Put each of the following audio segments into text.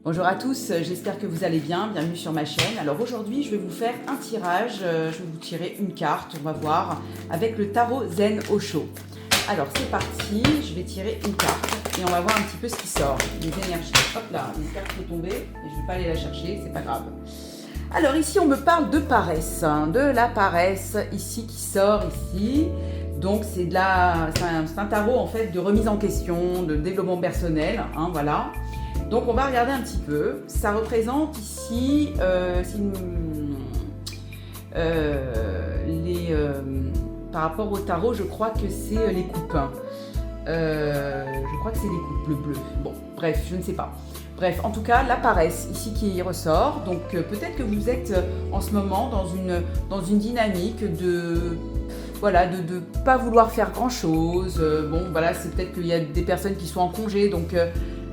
Bonjour à tous, j'espère que vous allez bien, bienvenue sur ma chaîne. Alors aujourd'hui je vais vous faire un tirage, je vais vous tirer une carte, on va voir, avec le tarot Zen Osho. Alors c'est parti, je vais tirer une carte et on va voir un petit peu ce qui sort, les énergies. Hop là, une carte peut tomber et je ne vais pas aller la chercher, c'est pas grave. Alors ici on me parle de paresse, de la paresse ici qui sort ici. Donc c'est un tarot en fait de remise en question, de développement personnel, voilà. Donc on va regarder un petit peu. Ça représente ici par rapport au tarot, je crois que c'est les coupes. Je crois que c'est les coupes bleu. Bon, bref, je ne sais pas. Bref, en tout cas, la paresse ici qui ressort. Donc peut-être que vous êtes en ce moment dans une dynamique de voilà, de pas vouloir faire grand chose. Bon, voilà, c'est peut-être qu'il y a des personnes qui sont en congé, donc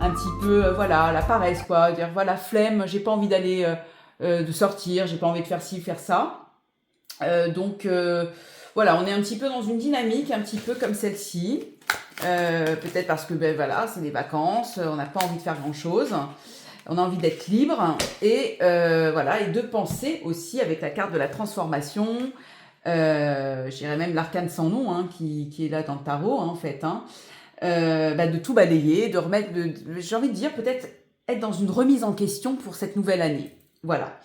un petit peu, voilà, la paresse, quoi. Dire, voilà, flemme, j'ai pas envie d'aller, de sortir, j'ai pas envie de faire ci, faire ça. Donc, voilà, on est un petit peu dans une dynamique, un petit peu comme celle-ci. Peut-être parce que, ben voilà, c'est les vacances, on n'a pas envie de faire grand-chose. On a envie d'être libre et voilà, et de penser aussi avec la carte de la transformation. Je dirais même l'arcane sans nom qui est là dans le tarot en fait. De tout balayer, de remettre, j'ai envie de dire peut-être être dans une remise en question pour cette nouvelle année. Voilà,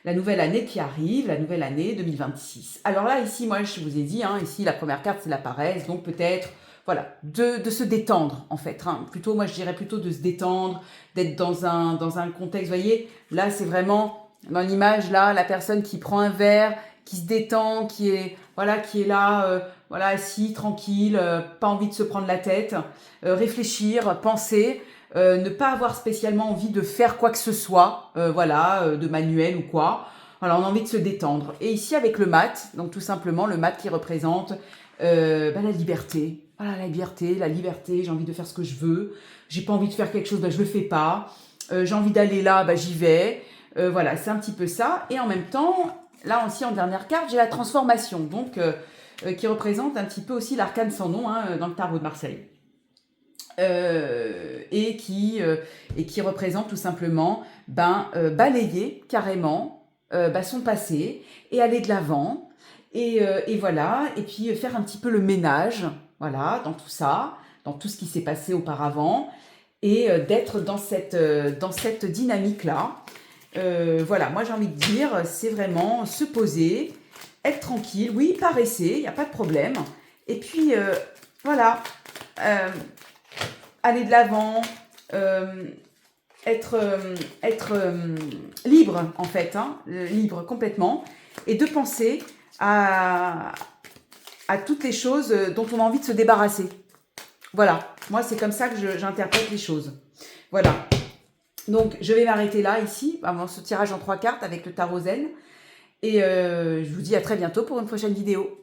la nouvelle année qui arrive, la nouvelle année 2026. Alors là, ici, moi, je vous ai dit, ici, la première carte, c'est la paresse, donc peut-être, voilà, de se détendre, en fait. Plutôt, moi, je dirais plutôt de se détendre, d'être dans un contexte, vous voyez, là, c'est vraiment, dans l'image, là, la personne qui prend un verre, qui se détend, qui est là, voilà, assis, tranquille, pas envie de se prendre la tête, réfléchir, penser, ne pas avoir spécialement envie de faire quoi que ce soit, de manuel ou quoi. Voilà, on a envie de se détendre. Et ici, avec le mat, donc tout simplement, le mat qui représente la liberté. Voilà, la liberté, j'ai envie de faire ce que je veux. J'ai pas envie de faire quelque chose, je le fais pas. J'ai envie d'aller là, j'y vais. Voilà, c'est un petit peu ça. Et en même temps, là aussi, en dernière carte, j'ai la transformation, donc qui représente un petit peu aussi l'arcane sans nom dans le tarot de Marseille. Et qui représente tout simplement balayer carrément son passé et aller de l'avant et voilà, et puis faire un petit peu le ménage, voilà, dans tout ça, dans tout ce qui s'est passé auparavant et d'être dans cette dynamique là. Voilà, moi j'ai envie de dire, c'est vraiment se poser, être tranquille, oui, paresser, il n'y a pas de problème, et puis voilà, aller de l'avant, être libre en fait, libre complètement, et de penser à toutes les choses dont on a envie de se débarrasser. Voilà, moi c'est comme ça que j'interprète les choses. Voilà, donc je vais m'arrêter là ici, avant ce tirage en 3 cartes avec le tarot Zen, et je vous dis à très bientôt pour une prochaine vidéo.